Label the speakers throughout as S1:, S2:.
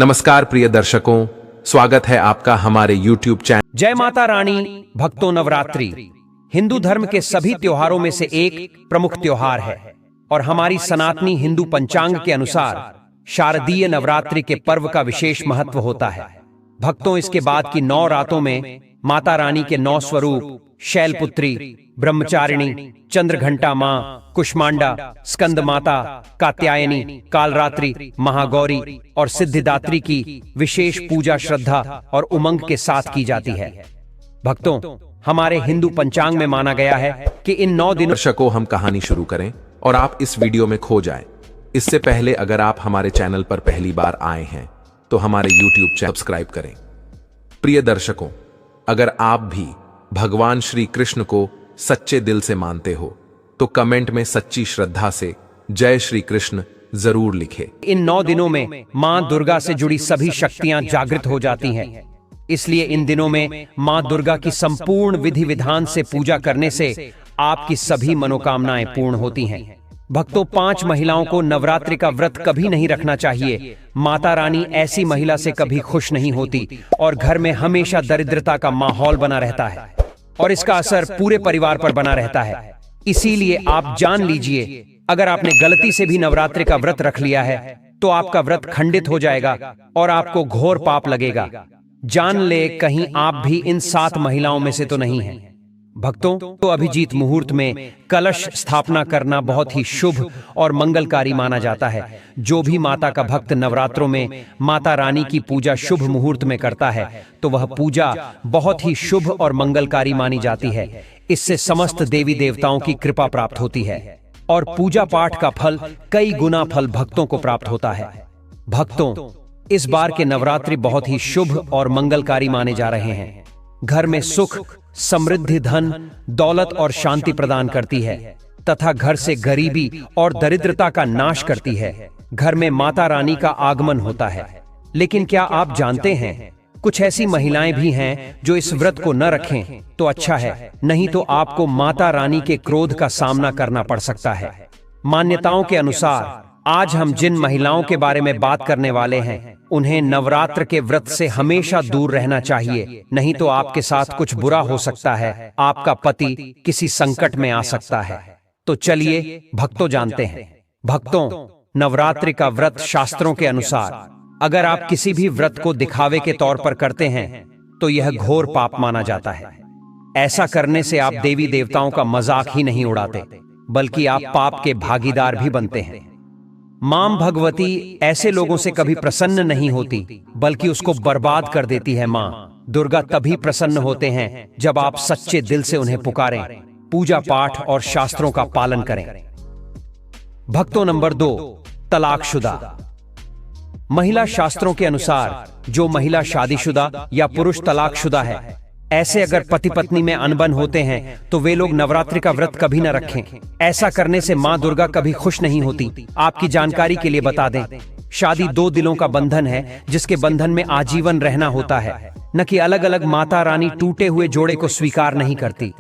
S1: नमस्कार प्रिय दर्शकों, स्वागत है आपका हमारे YouTube चैनल।
S2: जय माता रानी। भक्तों, नवरात्रि हिंदू धर्म के सभी त्योहारों में से एक प्रमुख त्योहार है और हमारी सनातनी हिंदू पंचांग के अनुसार शारदीय नवरात्रि के पर्व का विशेष महत्व होता है। भक्तों, इसके बाद की 9 रातों में माता रानी के 9 स्वरूप शैलपुत्री, ब्रह्मचारिणी, चंद्रघंटा मां, कुष्मांडा, स्कंद माता, कात्यायनी, कालरात्रि, महागौरी और सिद्धिदात्री की विशेष पूजा श्रद्धा और उमंग के साथ की जाती है। भक्तों, हमारे हिंदू पंचांग में माना गया है कि इन 9 दिनों
S1: दर्शकों, हम कहानी शुरू करें और आप इस वीडियो में खो जाएं। इससे पहले अगर आप हमारे चैनल पर पहली बार आए हैं तो हमारे YouTube चैनल सब्सक्राइब करें। प्रिय दर्शकों, अगर आप भी भगवान श्री कृष्ण को सच्चे दिल से मानते हो तो कमेंट में सच्ची श्रद्धा से जय श्री कृष्ण जरूर लिखें।
S2: इन 9 दिनों में मां दुर्गा से जुड़ी सभी शक्तियां जागृत हो जाती हैं। इसलिए इन दिनों में मां दुर्गा की संपूर्ण विधि विधान से पूजा करने से आपकी सभी मनोकामनाएं पूर्ण होती हैं। भक्तों, 5 महिलाओं को नवरात्रि का व्रत कभी नहीं रखना चाहिए। माता रानी ऐसी महिला से कभी खुश नहीं होती और घर में हमेशा दरिद्रता का माहौल बना रहता है और इसका असर पूरे परिवार पर बना रहता है। इसीलिए आप जान लीजिए, अगर आपने गलती से भी नवरात्रि का व्रत रख लिया है तो आपका व्रत खंडित हो जाएगा और आपको घोर पाप लगेगा। जान ले, कहीं आप भी इन 7 महिलाओं में से तो नहीं हैं। भक्तों, तो अभिजीत मुहूर्त में कलश स्थापना करना बहुत ही शुभ और मंगलकारी माना जाता है। जो भी माता का भक्त नवरात्रों में माता रानी की पूजा शुभ मुहूर्त में करता है तो वह पूजा बहुत ही शुभ और मंगलकारी मानी जाती है। इससे समस्त देवी देवताओं की कृपा प्राप्त होती है और पूजा पाठ का फल कई गुना फल भक्तों को प्राप्त होता है। भक्तों, इस बार के नवरात्रि बहुत ही शुभ और मंगलकारी माने जा रहे हैं। घर में सुख, समृद्धि, धन, दौलत और शांति प्रदान करती है तथा घर से गरीबी और दरिद्रता का नाश करती है। घर में माता रानी का आगमन होता है। लेकिन क्या आप जानते हैं, कुछ ऐसी महिलाएं भी हैं जो इस व्रत को न रखें तो अच्छा है, नहीं तो आपको माता रानी के क्रोध का सामना करना पड़ सकता है। मान्यताओं के अनुसार आज हम जिन महिलाओं के बारे में बात करने वाले हैं उन्हें नवरात्र के व्रत से हमेशा दूर रहना चाहिए, नहीं तो आपके साथ कुछ बुरा हो सकता है। आपका पति किसी संकट में आ सकता है। तो चलिए भक्तों, जानते हैं। भक्तों, नवरात्रि का व्रत शास्त्रों के अनुसार अगर आप किसी भी व्रत को दिखावे के तौर पर करते हैं तो यह घोर पाप माना जाता है। ऐसा करने से आप देवी देवताओं का मजाक ही नहीं उड़ाते बल्कि आप पाप के भागीदार भी बनते हैं। मां भगवती ऐसे लोगों से कभी प्रसन्न नहीं होती बल्कि उसको बर्बाद कर देती है। मां दुर्गा तभी प्रसन्न होते हैं जब आप सच्चे दिल से उन्हें पुकारें, पूजा पाठ और शास्त्रों का पालन करें। भक्तों, नंबर 2, तलाकशुदा। महिला शास्त्रों के अनुसार जो महिला शादीशुदा या पुरुष तलाकशुदा है, ऐसे अगर पति पत्नी में अनबन होते हैं तो वे लोग नवरात्रि का व्रत कभी न रखें। ऐसा करने से मां दुर्गा कभी खुश नहीं होती। आपकी जानकारी के लिए बता दें, शादी 2 दिलों का बंधन है जिसके बंधन में आजीवन रहना होता है, न कि अलग अलग। माता रानी टूटे हुए जोड़े को स्वीकार नहीं करती।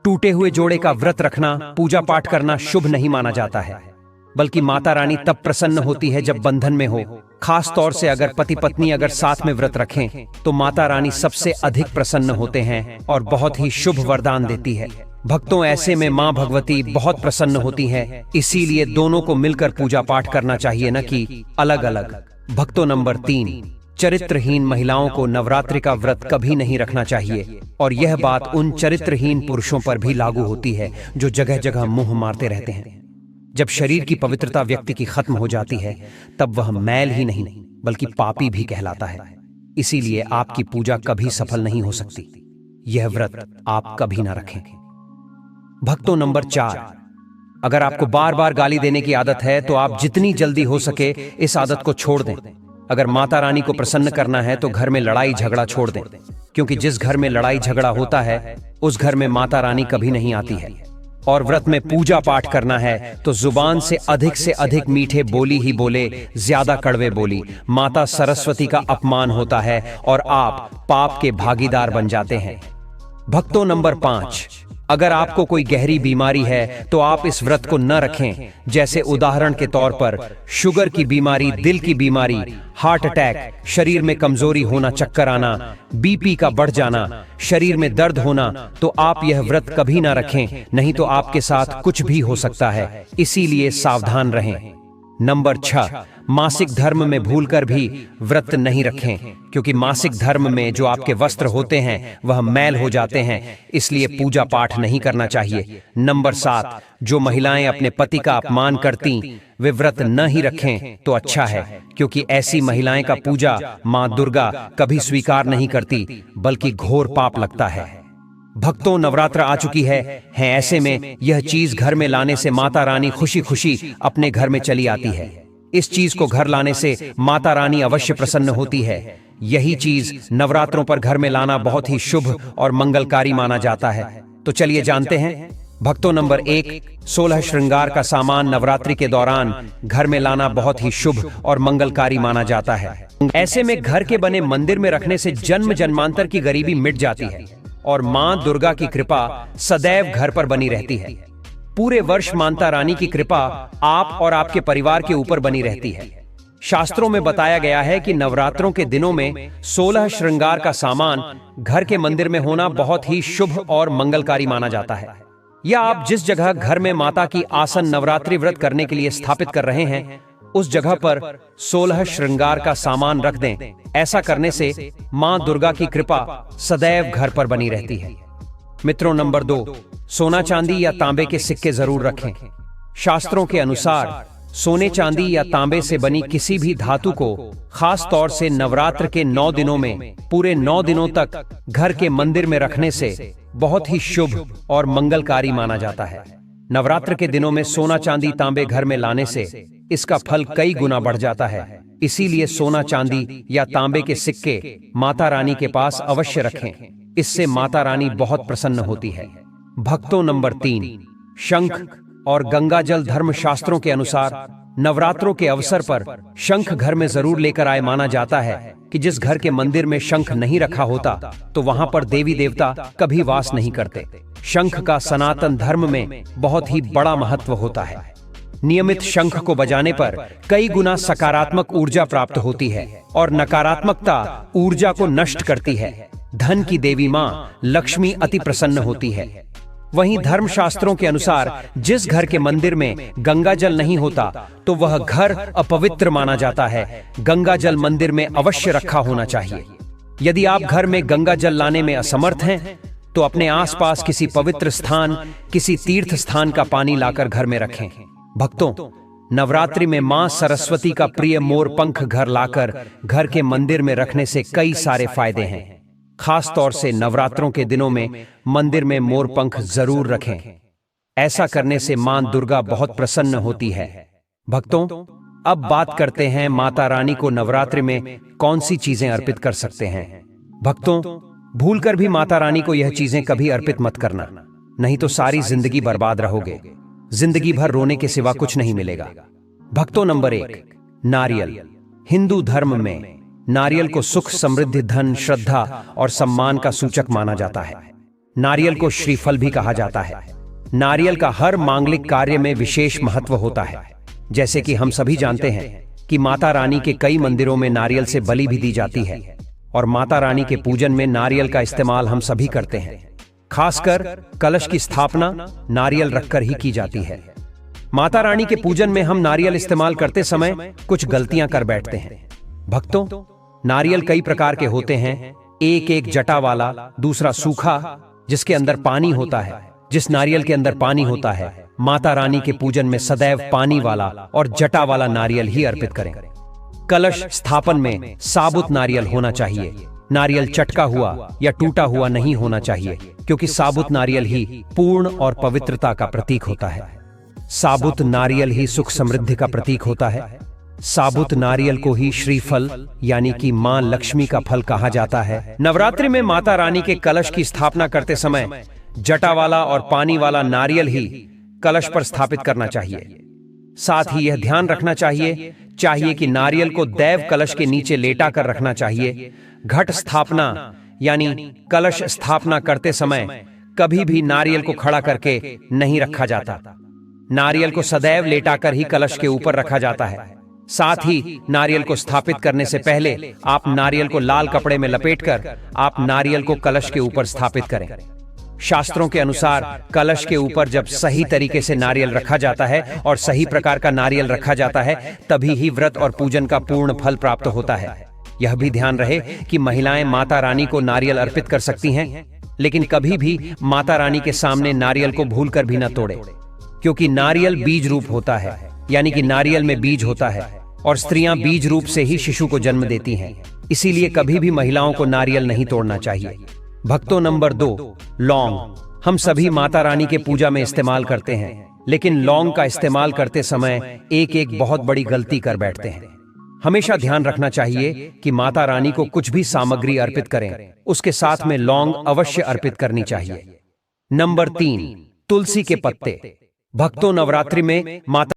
S2: टूटे हुए जोड़े का व्रत रखना, पूजा पाठ करना शुभ नहीं माना जाता है, बल्कि माता रानी तब प्रसन्न होती है जब बंधन में हो। खास तौर से अगर पति पत्नी अगर साथ में व्रत रखें तो माता रानी सबसे अधिक प्रसन्न होते हैं और बहुत ही शुभ वरदान देती है। भक्तों, ऐसे में मां भगवती बहुत प्रसन्न होती हैं। इसीलिए दोनों को मिलकर पूजा पाठ करना चाहिए, न कि अलग अलग। भक्तों, नंबर 3, चरित्रहीन महिलाओं को नवरात्रि का व्रत कभी नहीं रखना चाहिए और यह बात उन चरित्रहीन पुरुषों पर भी लागू होती है जो जगह जगह मुंह मारते रहते हैं। जब शरीर की पवित्रता व्यक्ति की खत्म हो जाती है तब वह मैल ही नहीं बल्कि पापी भी कहलाता है। इसीलिए आपकी पूजा कभी सफल नहीं हो सकती। यह व्रत आप कभी ना रखें। भक्तों, नंबर 4, अगर आपको बार बार गाली देने की आदत है तो आप जितनी जल्दी हो सके इस आदत को छोड़ दें। अगर माता रानी को प्रसन्न करना है तो घर में लड़ाई झगड़ा छोड़ दें, क्योंकि जिस घर में लड़ाई झगड़ा होता है उस घर में माता रानी कभी नहीं आती है। और व्रत में पूजा पाठ करना है तो जुबान से अधिक मीठे बोली ही बोले, ज्यादा कड़वे बोली। माता सरस्वती का अपमान होता है और आप पाप के भागीदार बन जाते हैं। भक्तों, नंबर 5, अगर आपको कोई गहरी बीमारी है तो आप इस व्रत को न रखें, जैसे उदाहरण के तौर पर शुगर की बीमारी, दिल की बीमारी, हार्ट अटैक, शरीर में कमजोरी होना, चक्कर आना, बीपी का बढ़ जाना, शरीर में दर्द होना, तो आप यह व्रत कभी ना रखें, नहीं तो आपके साथ कुछ भी हो सकता है। इसीलिए सावधान रहें। नंबर 6, मासिक धर्म में भूलकर भी व्रत नहीं रखें, क्योंकि मासिक धर्म में जो आपके वस्त्र होते हैं वह मैल हो जाते हैं, इसलिए पूजा पाठ नहीं करना चाहिए। नंबर 7, जो महिलाएं अपने पति का अपमान करती वे व्रत न ही रखें तो अच्छा है, क्योंकि ऐसी महिलाएं का पूजा मां दुर्गा कभी स्वीकार नहीं करती, बल्कि घोर पाप लगता है। भक्तों, नवरात्र आ चुकी है ऐसे में यह चीज घर में लाने से माता रानी खुशी खुशी अपने घर में चली आती है। इस चीज को घर लाने से माता रानी अवश्य प्रसन्न होती है। यही चीज नवरात्रों पर घर में लाना बहुत ही शुभ और मंगलकारी माना जाता है। तो चलिए जानते हैं। भक्तों, नंबर 1, 16 श्रृंगार का सामान नवरात्रि के दौरान घर में लाना बहुत ही शुभ और मंगलकारी माना जाता है। ऐसे में घर के बने मंदिर में रखने से जन्म जन्मांतर की गरीबी मिट जाती है और मां दुर्गा की कृपा सदैव घर पर बनी रहती है। पूरे वर्ष माता रानी की कृपा आप और आपके परिवार के ऊपर बनी रहती है। शास्त्रों में बताया गया है कि नवरात्रों के दिनों में 16 श्रृंगार का सामान घर के मंदिर में होना बहुत ही शुभ और मंगलकारी माना जाता है। या आप जिस जगह घर में माता की आसन नवरात्रि व्रत करने के लिए स्थापित कर रहे हैं, उस जगह पर 16 श्रृंगार का सामान रख दें। ऐसा करने से मां दुर्गा की कृपा सदैव घर पर बनी रहती है। मित्रों, नंबर 2, सोना चांदी या तांबे के सिक्के जरूर रखें। शास्त्रों के अनुसार सोने चांदी या तांबे से बनी किसी भी धातु को खास तौर से नवरात्र के 9 दिनों में पूरे 9 दिनों तक घर के मंदिर में रखने से बहुत ही शुभ और मंगलकारी माना जाता है। नवरात्र के दिनों में सोना चांदी तांबे घर में लाने से इसका फल कई गुना बढ़ जाता है। इसीलिए सोना चांदी या तांबे के सिक्के माता रानी के पास अवश्य रखें। इससे माता रानी बहुत प्रसन्न होती है। भक्तों, नंबर 3, शंख और गंगा जल धर्म शास्त्रों के अनुसार नवरात्रों के अवसर पर शंख घर में जरूर लेकर आए। माना जाता है कि जिस घर के मंदिर में शंख नहीं रखा होता तो वहां पर देवी देवता कभी वास नहीं करते। शंख का सनातन धर्म में बहुत ही बड़ा महत्व होता है। नियमित शंख को बजाने पर कई गुना सकारात्मक ऊर्जा प्राप्त होती है और नकारात्मकता ऊर्जा को नष्ट करती है। धन की देवी मां लक्ष्मी अति प्रसन्न होती है। वहीं धर्मशास्त्रों के अनुसार जिस घर के मंदिर में गंगा जल नहीं होता तो वह घर अपवित्र माना जाता है। गंगा जल मंदिर में अवश्य रखा होना चाहिए। यदि आप घर में गंगा जल लाने में असमर्थ हैं तो अपने आसपास किसी पवित्र स्थान, किसी तीर्थ स्थान का पानी लाकर घर में रखें। भक्तों, नवरात्रि में मां सरस्वती का प्रिय मोर पंख घर लाकर घर के मंदिर में रखने से कई सारे फायदे हैं। खास तौर से नवरात्रों के दिनों में मंदिर में मोर पंख जरूर रखें। ऐसा करने से मां दुर्गा बहुत प्रसन्न होती है। भक्तों, अब बात करते हैं माता रानी को नवरात्रि में कौन सी चीजें अर्पित कर सकते हैं। भक्तों, भूलकर भी माता रानी को यह चीजें कभी अर्पित मत करना, नहीं तो सारी जिंदगी बर्बाद रहोगे। जिंदगी भर रोने के सिवा कुछ नहीं मिलेगा। भक्तों, नंबर 1, नारियल। हिंदू धर्म में नारियल को सुख, समृद्धि, धन, श्रद्धा और सम्मान का सूचक माना जाता है। नारियल को श्रीफल भी कहा जाता है। नारियल का हर मांगलिक कार्य में विशेष महत्व होता है। जैसे कि हम सभी जानते हैं कि माता रानी के कई मंदिरों में नारियल से बलि भी दी जाती है और माता रानी के पूजन में नारियल का इस्तेमाल हम सभी करते हैं। खासकर कलश की स्थापना नारियल रखकर ही की जाती है। माता रानी के पूजन में हम नारियल इस्तेमाल करते समय कुछ गलतियां कर बैठते हैं। भक्तों, नारियल कई प्रकार के होते हैं। एक एक जटा वाला, दूसरा सूखा जिसके अंदर पानी होता है। जिस नारियल के अंदर पानी होता है माता रानी के पूजन में सदैव पानी वाला और जटा वाला नारियल ही अर्पित करें। कलश स्थापन में साबुत नारियल होना चाहिए। नारियल चटका हुआ या टूटा हुआ नहीं होना चाहिए, क्योंकि साबुत नारियल ही पूर्ण और पवित्रता का प्रतीक होता है। साबुत नारियल ही सुख समृद्धि का प्रतीक होता है। साबुत नारियल को ही श्रीफल यानी कि मां लक्ष्मी का फल कहा जाता है। नवरात्रि में माता रानी के कलश की स्थापना करते समय जटा वाला और पानी वाला नारियल ही कलश पर स्थापित करना चाहिए। साथ ही यह ध्यान रखना चाहिए कि नारियल को दैव कलश के नीचे लेटा कर रखना चाहिए। घट स्थापना यानी कलश स्थापना करते समय कभी भी नारियल को खड़ा करके नहीं रखा जाता। नारियल को सदैव लेटाकर ही कलश के ऊपर रखा जाता है। साथ ही नारियल को स्थापित करने से पहले आप नारियल को लाल कपड़े में लपेटकर आप नारियल को कलश के ऊपर स्थापित करें। शास्त्रों के अनुसार कलश के ऊपर जब सही तरीके से नारियल रखा जाता है और सही प्रकार का नारियल रखा जाता है, तभी ही व्रत और पूजन का पूर्ण फल प्राप्त होता है। यह भी ध्यान रहे कि महिलाएं माता रानी को नारियल अर्पित कर सकती हैं, लेकिन कभी भी माता रानी के सामने नारियल को भूलकर भी न तोड़े, क्योंकि नारियल बीज रूप होता है, यानी कि नारियल में बीज होता है और स्त्रियां बीज रूप से ही शिशु को जन्म देती हैं। इसीलिए कभी भी महिलाओं को नारियल नहीं तोड़ना चाहिए। भक्तों, नंबर 2, लौंग। हम सभी माता रानी के पूजा में इस्तेमाल करते हैं, लेकिन लौंग का इस्तेमाल करते समय एक बहुत बड़ी गलती कर बैठते हैं। हमेशा ध्यान रखना चाहिए कि माता रानी को कुछ भी सामग्री अर्पित करें, उसके साथ में लौंग अवश्य अर्पित करनी चाहिए। नंबर 3, तुलसी के पत्ते। भक्तों, नवरात्रि में माता